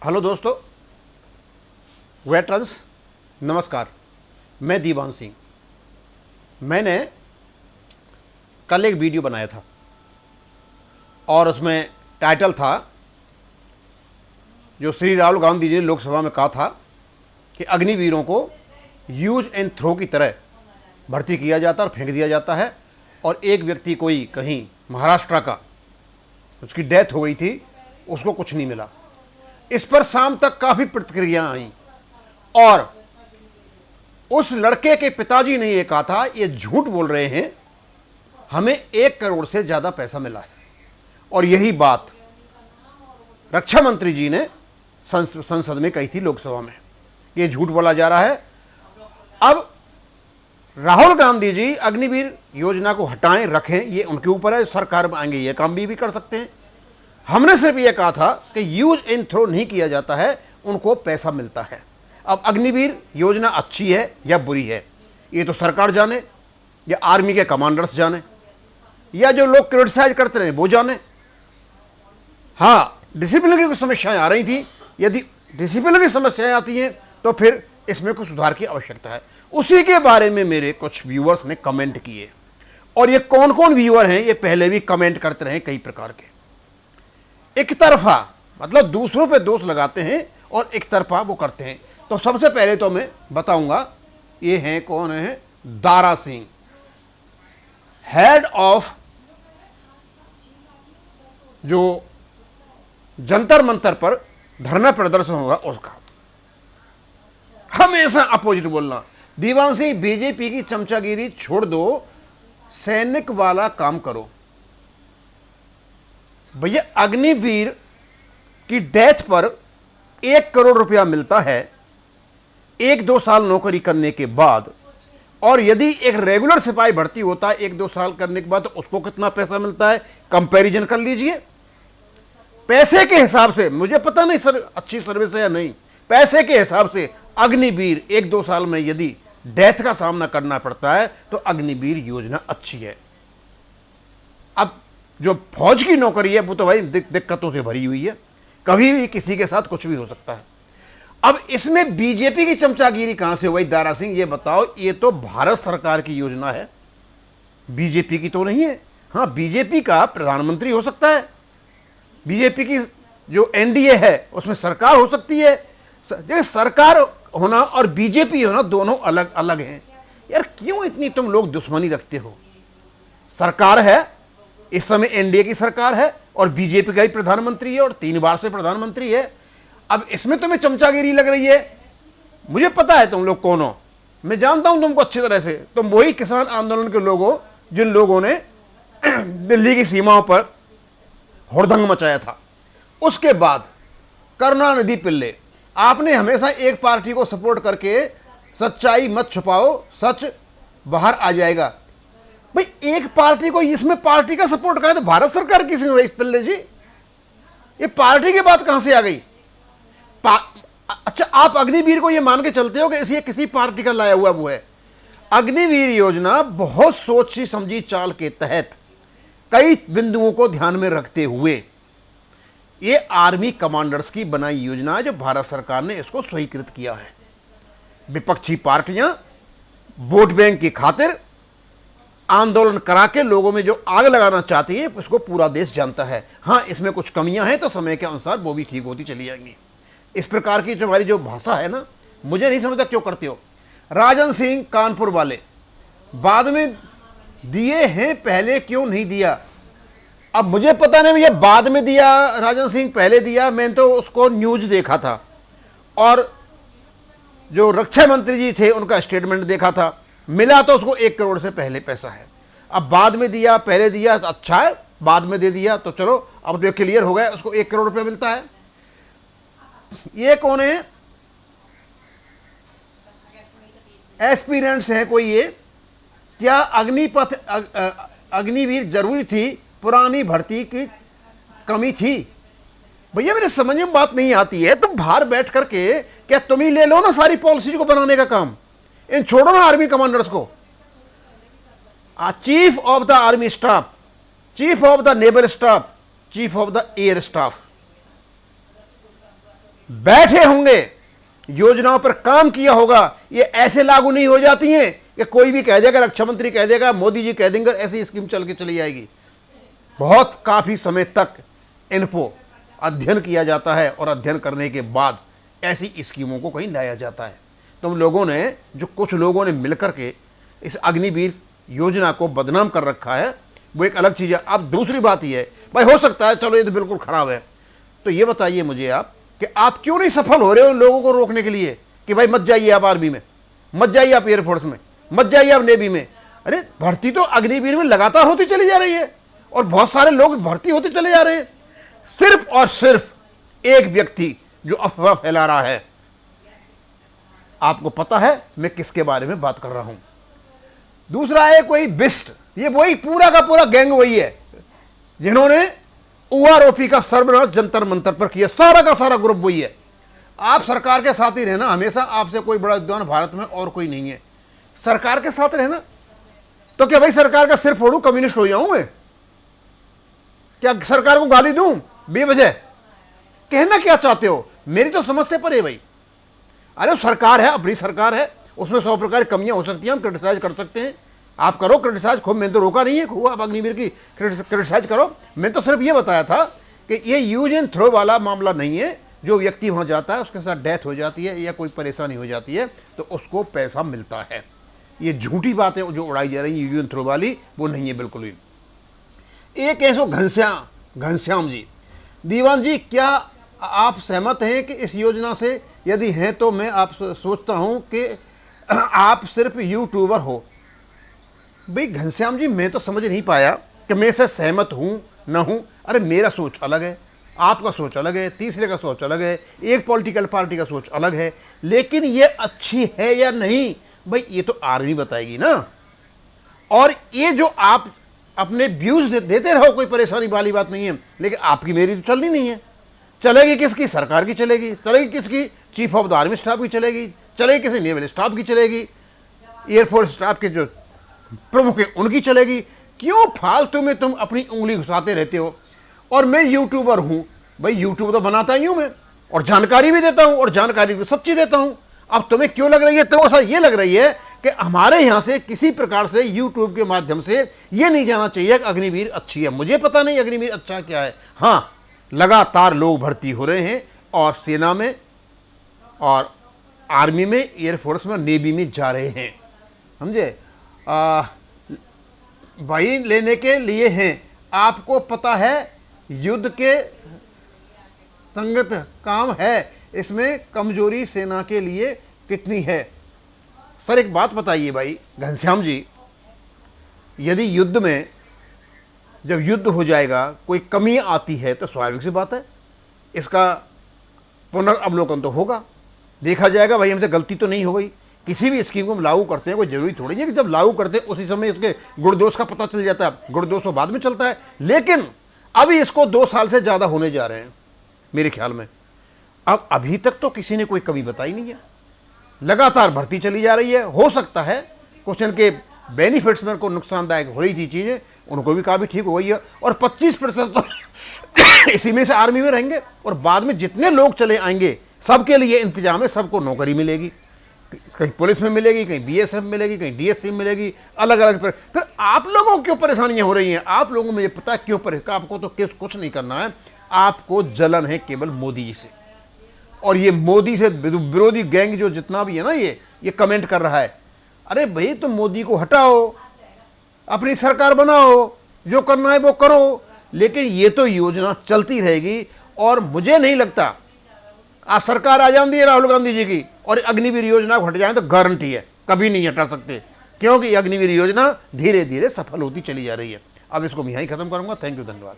Hello दोस्तों, veterans नमस्कार। मैं दीवान सिंह। मैंने कल एक वीडियो बनाया था और उसमें टाइटल था, जो श्री राहुल गांधी जी ने लोकसभा में कहा था कि अग्निवीरों को यूज एंड थ्रो की तरह भर्ती किया जाता और फेंक दिया जाता है, और एक व्यक्ति कोई कहीं महाराष्ट्र का, उसकी डेथ हो गई थी, उसको कुछ नहीं मिला। इस पर शाम तक काफ़ी प्रतिक्रिया आई और उस लड़के के पिताजी ने यह कहा था, ये झूठ बोल रहे हैं, हमें 1 करोड़ से ज़्यादा पैसा मिला है। और यही बात रक्षा मंत्री जी ने संसद में कही थी, लोकसभा में, ये झूठ बोला जा रहा है। अब राहुल गांधी जी अग्निवीर योजना को हटाएं रखें, ये उनके ऊपर है, सरकार में आएंगे ये काम भी कर सकते हैं। हमने सिर्फ ये कहा था कि यूज एंड थ्रो नहीं किया जाता है, उनको पैसा मिलता है। अब अग्निवीर योजना अच्छी है या बुरी है, ये तो सरकार जाने, या आर्मी के कमांडर्स जाने, या जो लोग क्रिटिसाइज करते रहे वो जाने। हाँ, डिसिप्लिन की कुछ समस्याएं आ रही थी, यदि डिसिप्लिन की समस्याएं आती हैं तो फिर इसमें कुछ सुधार की आवश्यकता है। उसी के बारे में मेरे कुछ व्यूअर्स ने कमेंट किए, और ये कौन कौन व्यूअर हैं, ये पहले भी कमेंट करते रहे कई प्रकार के। एक तरफा मतलब दूसरों पे दोष लगाते हैं और एक तरफा वो करते हैं। तो सबसे पहले तो मैं बताऊंगा, ये हैं कौन है, दारा सिंह, हेड ऑफ जो जंतर मंतर पर धरना प्रदर्शन होगा उसका। हमेशा अपोजिट बोलना। दीवान सिंह, बीजेपी की चमचागिरी छोड़ दो, सैनिक वाला काम करो। भैया, अग्निवीर की डेथ पर 1 करोड़ रुपया मिलता है 1-2 साल नौकरी करने के बाद, और यदि एक रेगुलर सिपाही भर्ती होता है 1-2 साल करने के बाद तो उसको कितना पैसा मिलता है, कंपैरिजन कर लीजिए। पैसे के हिसाब से, मुझे पता नहीं सर अच्छी सर्विस है या नहीं, पैसे के हिसाब से अग्निवीर 1-2 साल में यदि डेथ का सामना करना पड़ता है तो अग्निवीर योजना अच्छी है। अब जो फौज की नौकरी है वो तो भाई दिक्कतों से भरी हुई है, कभी भी किसी के साथ कुछ भी हो सकता है। अब इसमें बीजेपी की चमचागिरी कहां से हुई? दारा सिंह, ये बताओ, ये तो भारत सरकार की योजना है, बीजेपी की तो नहीं है। हाँ, बीजेपी का प्रधानमंत्री हो सकता है, बीजेपी की जो एनडीए है उसमें सरकार हो सकती है। देखिए, सरकार होना और बीजेपी होना दोनों अलग अलग हैं। यार, क्यों इतनी तुम लोग दुश्मनी रखते हो? सरकार है, इस समय एनडीए की सरकार है, और बीजेपी का ही प्रधानमंत्री है, और 3 बार से प्रधानमंत्री है। अब इसमें तुम्हें चमचागिरी लग रही है। मुझे पता है तुम लोग कौन हो, मैं जानता हूं तुमको अच्छी तरह से। तुम वही किसान आंदोलन के लोग हो जिन लोगों ने दिल्ली की सीमाओं पर हुड़दंग मचाया था। उसके बाद करुणानिधि पिल्ले, आपने हमेशा एक पार्टी को सपोर्ट करके सच्चाई मत छुपाओ, सच बाहर आ जाएगा। भाई, एक पार्टी को, इसमें पार्टी का सपोर्ट कहा, तो भारत सरकार किसी ने? इस पिल्ले जी, ये पार्टी की बात कहां से आ गई? अच्छा, आप अग्निवीर को ये मान के चलते हो कि इसे किसी पार्टी का लाया हुआ वो है? अग्निवीर योजना बहुत सोची समझी चाल के तहत कई बिंदुओं को ध्यान में रखते हुए ये आर्मी कमांडर्स की बनाई योजना है, जो भारत सरकार ने इसको स्वीकृत किया है। विपक्षी पार्टियां वोट बैंक की खातिर आंदोलन करा के लोगों में जो आग लगाना चाहती है, उसको पूरा देश जानता है। हाँ, इसमें कुछ कमियां हैं तो समय के अनुसार वो भी ठीक होती चली जाएंगी। इस प्रकार की जो हमारी जो भाषा है ना, मुझे नहीं समझता क्यों करते हो। राजन सिंह कानपुर वाले, बाद में दिए हैं, पहले क्यों नहीं दिया? अब मुझे पता नहीं भैया, बाद में दिया राजन सिंह, पहले दिया, मैंने तो उसको न्यूज देखा था, और जो रक्षा मंत्री जी थे उनका स्टेटमेंट देखा था, मिला तो उसको 1 करोड़ से पहले पैसा है। अब बाद में दिया, पहले दिया, तो अच्छा है, बाद में दे दिया तो चलो, अब तो क्लियर हो गया, उसको 1 करोड़ रुपया मिलता है। ये कौन है? एस्पिरेंट्स है कोई ये? क्या अग्निपथ अग्निवीर जरूरी थी? पुरानी भर्ती की कमी थी? भैया, मेरे समझ में बात नहीं आती है। तुम बाहर बैठ करके क्या तुम ही ले लो ना सारी पॉलिसी को बनाने का काम, इन छोड़ो ना आर्मी कमांडर्स को। Chief of the army staff, chief of the naval staff, chief of the air staff, बैठे होंगे, योजनाओं पर काम किया होगा, ये ऐसे लागू नहीं हो जाती हैं कि कोई भी कह देगा, रक्षा मंत्री कह देगा, मोदी जी कह देंगे, ऐसी स्कीम चल के चली जाएगी। बहुत काफी समय तक इनको अध्ययन किया जाता है और अध्ययन करने के बाद ऐसी स्कीमों को कहीं लाया जाता है। तुम लोगों ने, जो कुछ लोगों ने मिलकर के इस अग्निवीर योजना को बदनाम कर रखा है, वो एक अलग चीज़ है। अब दूसरी बात यह है, भाई हो सकता है चलो ये तो बिल्कुल खराब है, तो ये बताइए मुझे आप कि आप क्यों नहीं सफल हो रहे हो उन लोगों को रोकने के लिए कि भाई मत जाइए आप आर्मी में, मत जाइए आप एयरफोर्स में, मत जाइए आप नेवी में। अरे भर्ती तो अग्निवीर में लगातार होती चली जा रही है और बहुत सारे लोग भर्ती होते चले जा रहे हैं। सिर्फ और सिर्फ एक व्यक्ति जो अफवाह फैला रहा है, आपको पता है मैं किसके बारे में बात कर रहा हूं। दूसरा है कोई बिस्ट, ये वही पूरा का पूरा गैंग वही है जिन्होंने ओआरओपी का सर्वनाश जंतर मंतर पर किया, सारा का सारा ग्रुप वही है। आप सरकार के साथ ही रहना, हमेशा आपसे कोई बड़ा विद्वान भारत में और कोई नहीं है, सरकार के साथ रहना। तो क्या भाई सरकार का सिर फोड़ू, कम्युनिस्ट हो जाऊं मैं? क्या सरकार को गाली दूं बेवजह? कहना क्या चाहते हो? मेरी तो समझ से परे है भाई। अरे सरकार है, अपनी सरकार है, उसमें 100 प्रकार की कमियां हो सकती हैं, हम क्रिटिसाइज कर सकते हैं। आप करो क्रिटिसाइज, खूब, मैंने तो रोका नहीं है, खूब आप अग्निवीर की क्रिटिसाइज करो। मैं तो सिर्फ ये बताया था कि ये यूज एंड थ्रो वाला मामला नहीं है। जो व्यक्ति वहां जाता है उसके साथ डेथ हो जाती है या कोई परेशानी हो जाती है तो उसको पैसा मिलता है। ये झूठी बातें जो उड़ाई जा रही है यूज एंड थ्रो वाली, वो नहीं है बिल्कुल भी। एक ऐसो घनश्याम जी, दीवान जी, क्या आप सहमत हैं कि इस योजना से? यदि हैं तो मैं आप सोचता हूं कि आप सिर्फ यूट्यूबर हो। भाई घनश्याम जी, मैं तो समझ नहीं पाया कि मैं इससे सहमत हूं ना हूं। अरे मेरा सोच अलग है, आपका सोच अलग है, तीसरे का सोच अलग है, एक पॉलिटिकल पार्टी का सोच अलग है, लेकिन ये अच्छी है या नहीं भाई ये तो आर्मी बताएगी ना। और ये जो आप अपने व्यूज देते रहो, कोई परेशानी वाली बात नहीं है, लेकिन आपकी मेरी तो चलनी नहीं है। चलेगी किसकी? सरकार की चलेगी। चलेगी किसकी? Chief of the army staff की चलेगी, चलेगी किसी नेवल स्टाफ की चलेगी, एयरफोर्स स्टाफ के जो प्रमुख है उनकी चलेगी। क्यों फालतू में तुम अपनी उंगली घुसाते रहते हो? और मैं यूट्यूबर हूं भाई, यूट्यूब तो बनाता ही हूं मैं, और जानकारी भी देता हूं, और जानकारी भी सच्ची देता हूं। अब तुम्हें क्यों लग रही है, तुम्हें साथ ये लग रही है कि हमारे यहां से किसी प्रकार से यूट्यूब के माध्यम से ये नहीं जाना चाहिए कि अग्निवीर अच्छी है। मुझे पता नहीं अग्निवीर अच्छा क्या है। हाँ, लगातार लोग भर्ती हो रहे हैं और सेना में और आर्मी में, एयरफोर्स में, नेवी में जा रहे हैं, समझे? भाई लेने के लिए हैं। आपको पता है युद्ध के संगत काम है, इसमें कमजोरी सेना के लिए कितनी है? सर एक बात बताइए भाई घनश्याम जी, यदि युद्ध में जब युद्ध हो जाएगा कोई कमी आती है तो स्वाभाविक सी बात है इसका पुनर्अवलोकन तो होगा, देखा जाएगा भाई हमसे गलती तो नहीं हो गई। किसी भी स्कीम को हम लागू करते हैं कोई जरूरी थोड़ी नहीं है कि जब लागू करते हैं उसी समय इसके गुण दोष का पता चल जाता है, गुण दोष तो बाद में चलता है। लेकिन अभी इसको 2 साल से ज़्यादा होने जा रहे हैं मेरे ख्याल में। अब अभी तक तो किसी ने कोई कमी बताई नहीं है, लगातार भर्ती चली जा रही है। हो सकता है कुछ इनके बेनिफिट्स में को नुकसानदायक हो रही थी चीज़ें, उनको भी काफ़ी ठीक हो गई है। और 25% तो इसी में से आर्मी में रहेंगे, और बाद में जितने लोग चले आएंगे सबके लिए इंतजाम है, सबको नौकरी मिलेगी, कहीं पुलिस में मिलेगी, कहीं बीएसएफ में मिलेगी, कहीं डीएससी में मिलेगी, अलग अलग। फिर आप लोगों को क्यों परेशानियां हो रही हैं? आप लोगों को मुझे पता है क्यों परेशान। आपको तो कुछ नहीं करना है, आपको जलन है केवल मोदी जी से। और ये मोदी से विरोधी गैंग जो जितना भी है ना, ये कमेंट कर रहा है, अरे भाई तुम मोदी को हटाओ, अपनी सरकार बनाओ, जो करना है वो करो, लेकिन ये तो योजना चलती रहेगी। और मुझे नहीं लगता आज सरकार आ जाती है राहुल गांधी जी की और अग्निवीर योजना को हट जाए तो गारंटी है कभी नहीं हटा सकते, क्योंकि अग्निवीर योजना धीरे धीरे सफल होती चली जा रही है। अब इसको मैं यहीं खत्म करूंगा। थैंक यू, धन्यवाद।